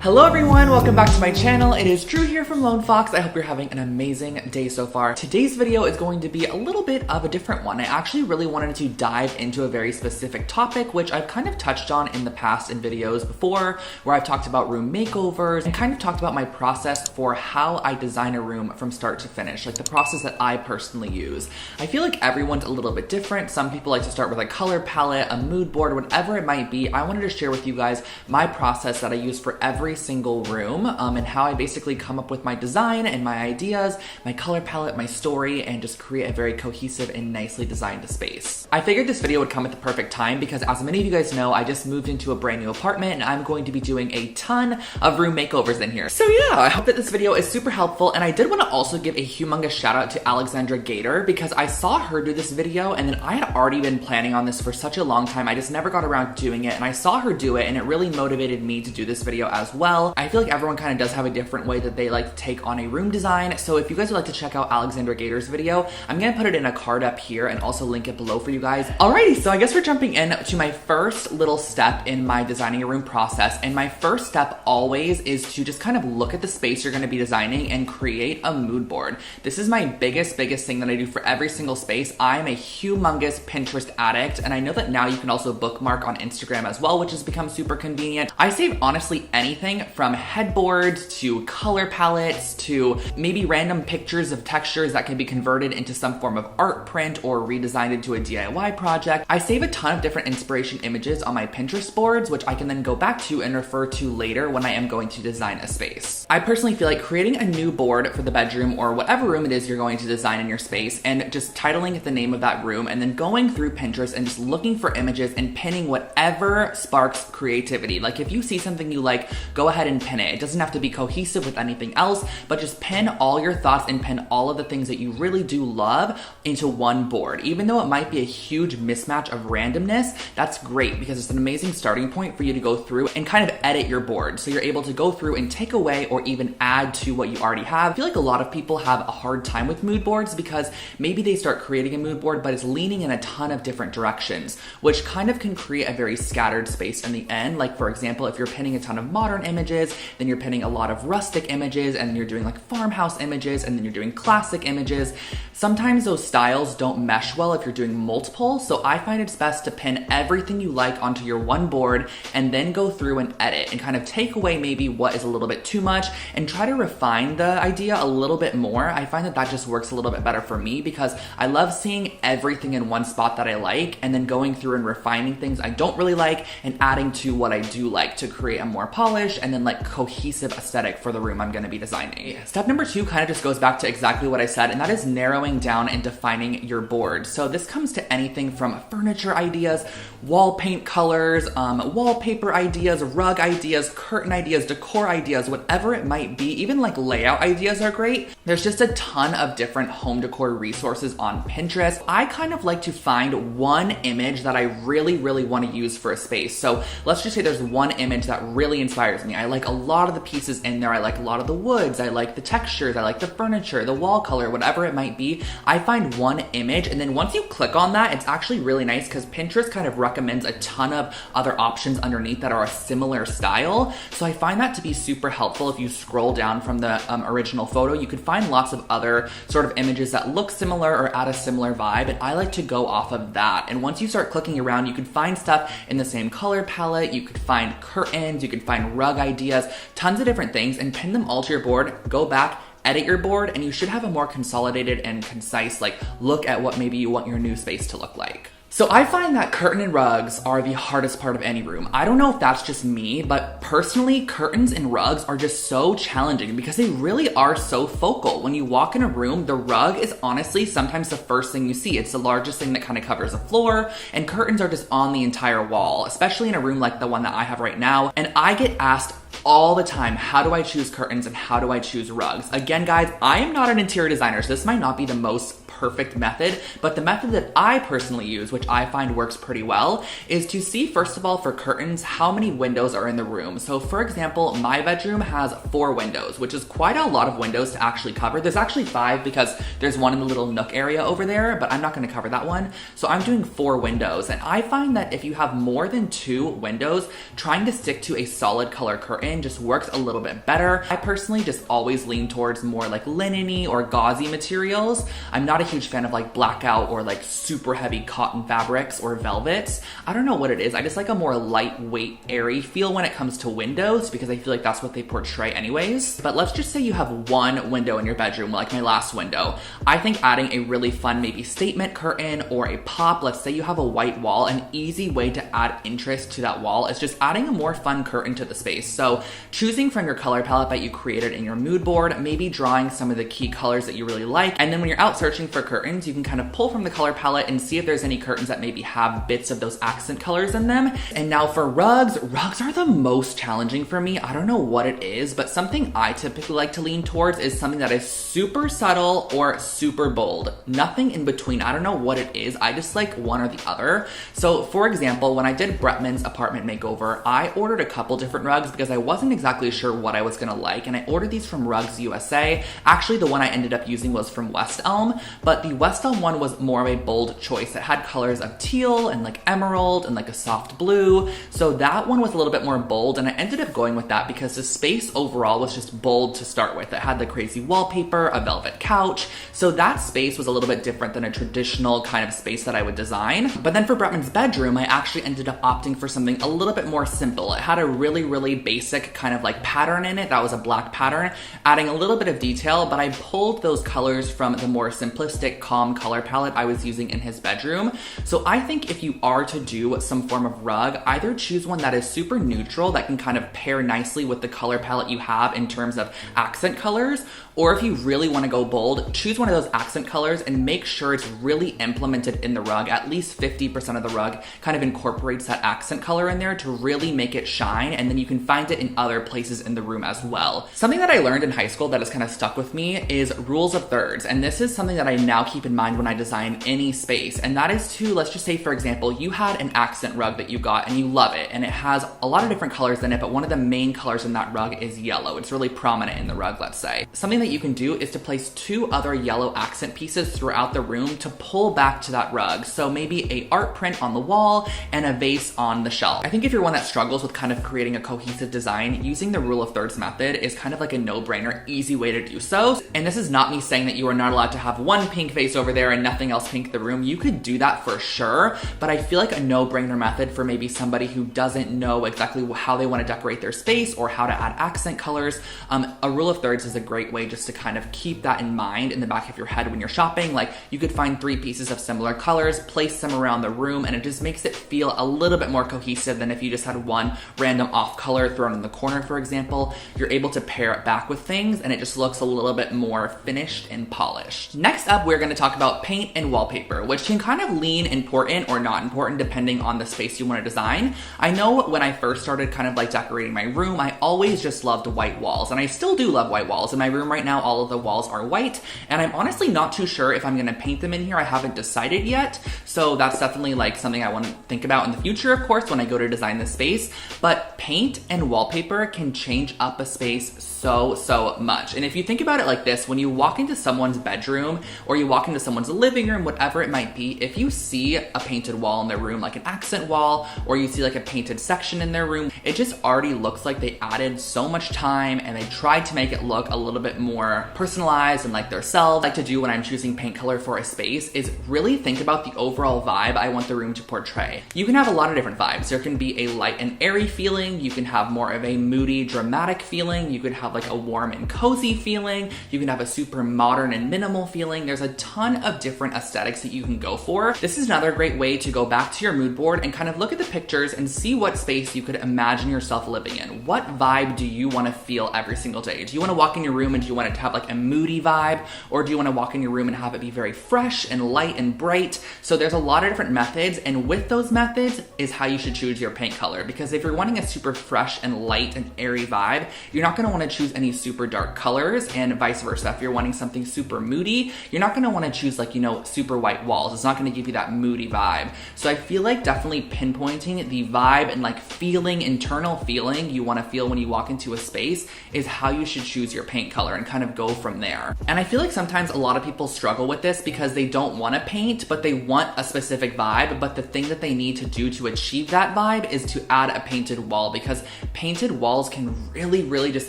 Hello everyone, welcome back to my channel. It is Drew here from Lone Fox. I hope you're having an amazing day so far. Today's video is going to be a little bit of a different one. I actually really wanted to dive into a very specific topic, which I've kind of touched on in the past in videos before, where I've talked about room makeovers and kind of talked about my process for how I design a room from start to finish, like the process that I personally use. I feel like everyone's a little bit different. Some people like to start with a color palette, a mood board, whatever it might be. I wanted to share with you guys my process that I use for every single room and how I basically come up with my design and my ideas, my color palette, my story, and just create a very cohesive and nicely designed space. I figured this video would come at the perfect time because, as many of you guys know, I just moved into a brand new apartment and I'm going to be doing a ton of room makeovers in here. So yeah, I hope that this video is super helpful, and I did want to also give a humongous shout out to Alexandra Gator because I saw her do this video and then I had already been planning on this for such a long time. I just never got around to doing it, and I saw her do it and it really motivated me to do this video as well. I feel like everyone kind of does have a different way that they like to take on a room design. So if you guys would like to check out Alexandra Gator's video, I'm gonna put it in a card up here and also link it below for you guys. Alrighty, so I guess we're jumping in to my first little step in my designing a room process. And my first step always is to just kind of look at the space you're gonna be designing and create a mood board. This is my biggest thing that I do for every single space. I'm a humongous Pinterest addict, and I know that now you can also bookmark on Instagram as well, which has become super convenient. I save honestly anything from headboards to color palettes to maybe random pictures of textures that can be converted into some form of art print or redesigned into a DIY project. I save a ton of different inspiration images on my Pinterest boards, which I can then go back to and refer to later when I am going to design a space. I personally feel like creating a new board for the bedroom or whatever room it is you're going to design in your space and just titling the name of that room and then going through Pinterest and just looking for images and pinning whatever sparks creativity. Like if you see something you like, go ahead and pin it. It doesn't have to be cohesive with anything else, but just pin all your thoughts and pin all of the things that you really do love into one board. Even though it might be a huge mismatch of randomness, that's great because it's an amazing starting point for you to go through and kind of edit your board. So you're able to go through and take away or even add to what you already have. I feel like a lot of people have a hard time with mood boards because maybe they start creating a mood board, but it's leaning in a ton of different directions, which kind of can create a very scattered space in the end. Like for example, if you're pinning a ton of modern images, then you're pinning a lot of rustic images, and you're doing like farmhouse images, and then you're doing classic images. Sometimes those styles don't mesh well if you're doing multiple, so I find it's best to pin everything you like onto your one board and then go through and edit and kind of take away maybe what is a little bit too much and try to refine the idea a little bit more. I find that that just works a little bit better for me because I love seeing everything in one spot that I like and then going through and refining things I don't really like and adding to what I do like to create a more polished and then like cohesive aesthetic for the room I'm going to be designing. Step number 2 kind of just goes back to exactly what I said, and that is narrowing down and defining your board. So this comes to anything from furniture ideas, wall paint colors, wallpaper ideas, rug ideas, curtain ideas, decor ideas, whatever it might be. Even like layout ideas are great. There's just a ton of different home decor resources on Pinterest. I kind of like to find one image that I really want to use for a space. So let's just say there's one image that really inspires me. I like a lot of the pieces in there. I like a lot of the woods. I like the textures. I like the furniture, the wall color, whatever it might be. I find one image, and then once you click on that, it's actually really nice because Pinterest kind of recommends a ton of other options underneath that are a similar style. So I find that to be super helpful. If you scroll down from the original photo, you could find lots of other sort of images that look similar or add a similar vibe, and I like to go off of that. And once you start clicking around, you could find stuff in the same color palette, you could find curtains, you could find rug ideas, tons of different things, and pin them all to your board. Go back, edit your board, and you should have a more consolidated and concise like look at what maybe you want your new space to look like. So I find that curtain and rugs are the hardest part of any room. I don't know if that's just me, but personally, curtains and rugs are just so challenging because they really are so focal. When you walk in a room, the rug is honestly sometimes the first thing you see. It's the largest thing that kind of covers the floor, and curtains are just on the entire wall, especially in a room like the one that I have right now. And I get asked all the time, how do I choose curtains and how do I choose rugs? Again, guys, I am not an interior designer, so this might not be the most perfect method, but the method that I personally use, which I find works pretty well, is to see, first of all, for curtains, how many windows are in the room. So for example, my bedroom has 4 windows, which is quite a lot of windows to actually cover. There's actually 5 because there's one in the little nook area over there, but I'm not gonna cover that one. So I'm doing 4 windows, and I find that if you have more than 2 windows, trying to stick to a solid color curtain in just works a little bit better. I personally just always lean towards more like linen-y or gauzy materials. I'm not a huge fan of like blackout or like super heavy cotton fabrics or velvets. I don't know what it is. I just like a more lightweight, airy feel when it comes to windows because I feel like that's what they portray anyways. But let's just say you have one window in your bedroom, like my last window. I think adding a really fun maybe statement curtain or a pop, let's say you have a white wall, an easy way to add interest to that wall is just adding a more fun curtain to the space. So choosing from your color palette that you created in your mood board, maybe drawing some of the key colors that you really like. And then when you're out searching for curtains, you can kind of pull from the color palette and see if there's any curtains that maybe have bits of those accent colors in them. And now for rugs are the most challenging for me. I don't know what it is, but something I typically like to lean towards is something that is super subtle or super bold. Nothing in between. I don't know what it is. I just like one or the other. So for example, when I did Bretman's apartment makeover, I ordered a couple different rugs because I wasn't exactly sure what I was gonna like, and I ordered these from Rugs USA. Actually, the one I ended up using was from West Elm, but the West Elm one was more of a bold choice. It had colors of teal and like emerald and like a soft blue. So that one was a little bit more bold, and I ended up going with that because the space overall was just bold to start with. It had the crazy wallpaper, a velvet couch. So that space was a little bit different than a traditional kind of space that I would design. But then for Bretman's bedroom, I actually ended up opting for something a little bit more simple. It had a really basic kind of like pattern in it. That was a black pattern, adding a little bit of detail, but I pulled those colors from the more simplistic, calm color palette I was using in his bedroom. So I think if you are to do some form of rug, either choose one that is super neutral that can kind of pair nicely with the color palette you have in terms of accent colors, or if you really want to go bold, choose one of those accent colors and make sure it's really implemented in the rug. At least 50% of the rug kind of incorporates that accent color in there to really make it shine, and then you can find it in other places in the room as well. Something that I learned in high school that has kind of stuck with me is rules of thirds, and this is something that I now keep in mind when I design any space, and that is to, let's just say for example, you had an accent rug that you got and you love it, and it has a lot of different colors in it, but one of the main colors in that rug is yellow. It's really prominent in the rug, let's say. Something that you can do is to place 2 other yellow accent pieces throughout the room to pull back to that rug. So maybe a art print on the wall and a vase on the shelf. I think if you're one that struggles with kind of creating a cohesive design, using the rule of thirds method is kind of like a no-brainer, easy way to do so. And this is not me saying that you are not allowed to have one pink vase over there and nothing else pink in the room. You could do that for sure, but I feel like a no-brainer method for maybe somebody who doesn't know exactly how they want to decorate their space or how to add accent colors, a rule of thirds is a great way just to kind of keep that in mind in the back of your head when you're shopping. Like you could find 3 pieces of similar colors, place them around the room, and it just makes it feel a little bit more cohesive than if you just had one random off color thrown in the corner, for example. You're able to pair it back with things and it just looks a little bit more finished and polished. Next up, we're going to talk about paint and wallpaper, which can kind of lean important or not important depending on the space you want to design. I know when I first started kind of like decorating my room, I always just loved white walls, and I still do love white walls. In my room right now, all of the walls are white, and I'm honestly not too sure if I'm going to paint them in here. I haven't decided yet, so that's definitely like something I want to think about in the future, of course, when I go to design this space. But paint and wallpaper can change up a space so much. And if you think about it like this, when you walk into someone's bedroom or you walk into someone's living room, whatever it might be, if you see a painted wall in their room, like an accent wall, or you see like a painted section in their room, it just already looks like they added so much time and they tried to make it look a little bit more personalized and like their self. What I like to do when I'm choosing paint color for a space is really think about the overall vibe I want the room to portray. You can have a lot of different vibes. There can be a light and airy feeling. You can have more of a moody, dramatic feeling. You could have like a warm and cozy feeling. You can have a super modern and minimal feeling. There's a ton of different aesthetics that you can go for. This is another great way to go back to your mood board and kind of look at the pictures and see what space you could imagine yourself living in. What vibe do you want to feel every single day? Do you want to walk in your room and do you want it to have like a moody vibe, or do you want to walk in your room and have it be very fresh and light and bright? So there's a lot of different methods, and with those methods is how you should choose your paint color, because if you're wanting a super fresh and light and airy vibe, you're not going to want to choose any super dark colors, and vice versa. If you're wanting something super moody, you're not going to want to choose like, super white walls. It's not going to give you that moody vibe. So I feel like definitely pinpointing the vibe and like internal feeling you want to feel when you walk into a space is how you should choose your paint color and kind of go from there. And I feel like sometimes a lot of people struggle with this because they don't want to paint, but they want a specific vibe. But the thing that they need to do to achieve that vibe is to add a painted wall, because painted tinted walls can really just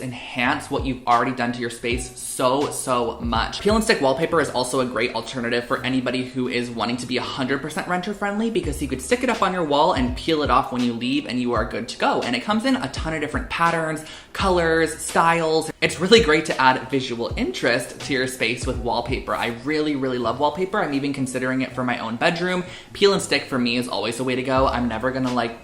enhance what you've already done to your space so much. Peel and stick wallpaper is also a great alternative for anybody who is wanting to be 100% renter friendly, because you could stick it up on your wall and peel it off when you leave and you are good to go. And it comes in a ton of different patterns, colors, styles. It's really great to add visual interest to your space with wallpaper. I really love wallpaper. I'm even considering it for my own bedroom. Peel and stick for me is always the way to go. I'm never gonna like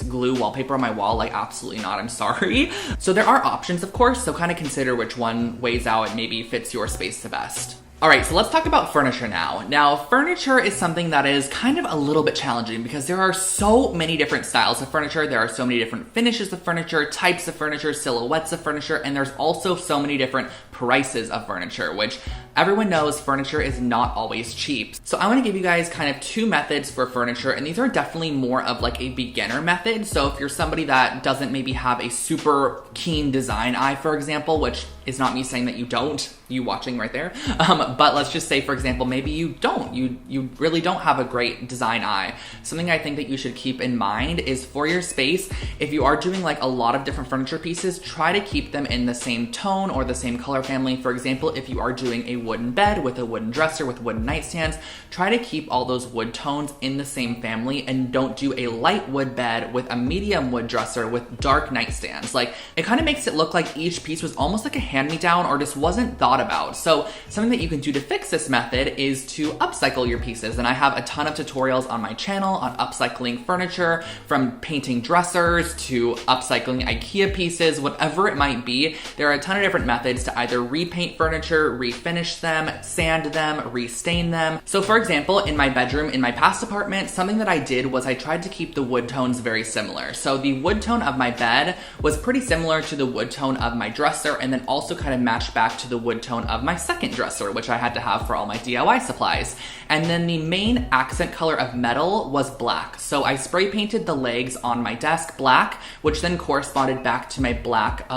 glue wallpaper on my wall, like absolutely not, I'm sorry. So there are options, of course, so kind of consider which one weighs out and maybe fits your space the best. All right, so let's talk about furniture now. Now, furniture is something that is kind of a little bit challenging because there are so many different styles of furniture. There are so many different finishes of furniture, types of furniture, silhouettes of furniture, and there's also so many different prices of furniture, which everyone knows furniture is not always cheap. So I wanna give you guys kind of two methods for furniture, and these are definitely more of like a beginner method. So if you're somebody that doesn't maybe have a super keen design eye, for example, which is not me saying that you don't, you watching right there, but let's just say, for example, maybe you don't, you really don't have a great design eye. Something I think that you should keep in mind is for your space, if you are doing like a lot of different furniture pieces, try to keep them in the same tone or the same color family. For example, if you are doing a wooden bed with a wooden dresser with wooden nightstands, try to keep all those wood tones in the same family and don't do a light wood bed with a medium wood dresser with dark nightstands. Like, it kind of makes it look like each piece was almost like a hand-me-down or just wasn't thought about. So something that you can do to fix this method is to upcycle your pieces. And I have a ton of tutorials on my channel on upcycling furniture, from painting dressers to upcycling IKEA pieces, whatever it might be. There are a ton of different methods to either repaint furniture, refinish them, sand them, restain them. So for example, in my bedroom, in my past apartment, something that I did was I tried to keep the wood tones very similar. So the wood tone of my bed was pretty similar to the wood tone of my dresser, and then also kind of matched back to the wood tone of my second dresser, which I had to have for all my DIY supplies. And then the main accent color of metal was black. So I spray painted the legs on my desk black, which then corresponded back to my black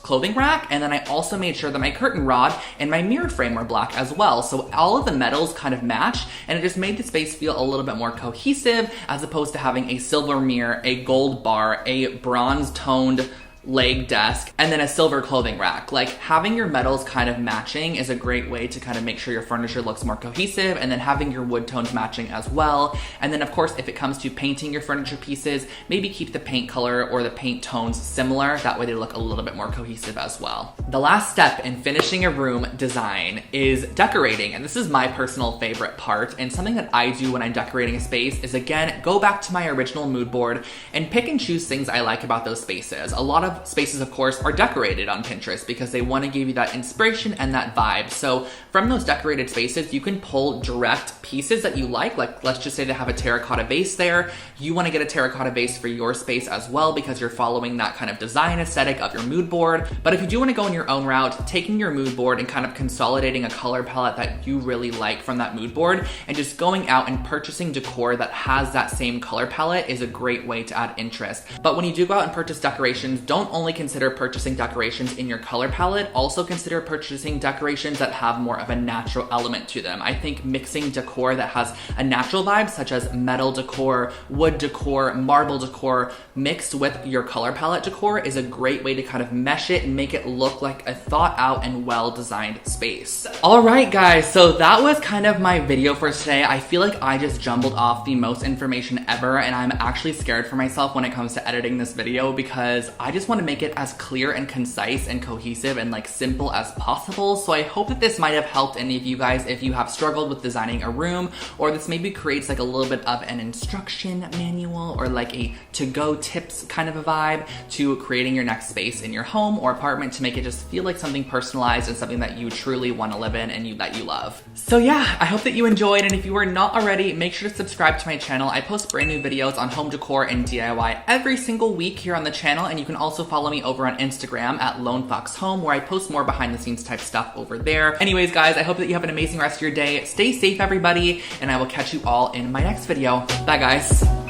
clothing rack. And then I also made sure that my curtain rod and my mirror frame were black as well. So all of the metals kind of matched, and it just made the space feel a little bit more cohesive, as opposed to having a silver mirror, a gold bar, a bronze toned leg desk, and then a silver clothing rack. Like, having your metals kind of matching is a great way to kind of make sure your furniture looks more cohesive, and then having your wood tones matching as well. And then of course, if it comes to painting your furniture pieces, maybe keep the paint color or the paint tones similar. That way they look a little bit more cohesive as well. The last step in finishing a room design is decorating, and this is my personal favorite part. And something that I do when I'm decorating a space is, again, go back to my original mood board and pick and choose things I like about those spaces. A lot of spaces, of course, are decorated on Pinterest because they want to give you that inspiration and that vibe. So from those decorated spaces, you can pull direct pieces that you like let's just say they have a terracotta vase there. You want to get a terracotta vase for your space as well because you're following that kind of design aesthetic of your mood board. But if you do want to go in your own route, taking your mood board and kind of consolidating a color palette that you really like from that mood board and just going out and purchasing decor that has that same color palette is a great way to add interest. But when you do go out and purchase decorations, don't only consider purchasing decorations in your color palette, also consider purchasing decorations that have more of a natural element to them. I think mixing decor that has a natural vibe, such as metal decor, wood decor, marble decor, mixed with your color palette decor is a great way to kind of mesh it and make it look like a thought out and well-designed space. All right, guys, so that was kind of my video for today. I feel like I just jumbled off the most information ever, and I'm actually scared for myself when it comes to editing this video because I just want to make it as clear and concise and cohesive and like simple as possible. So I hope that this might have helped any of you guys if you have struggled with designing a room, or this maybe creates like a little bit of an instruction manual or like a to-go tips kind of a vibe to creating your next space in your home or apartment to make it just feel like something personalized and something that you truly want to live in and that you love. So yeah, I hope that you enjoyed, and if you are not already, make sure to subscribe to my channel. I post brand new videos on home decor and DIY every single week here on the channel, and you can also follow me over on Instagram at LoneFoxHome, where I post more behind the scenes type stuff over there. Anyways, guys, I hope that you have an amazing rest of your day. Stay safe, everybody, and I will catch you all in my next video. Bye, guys.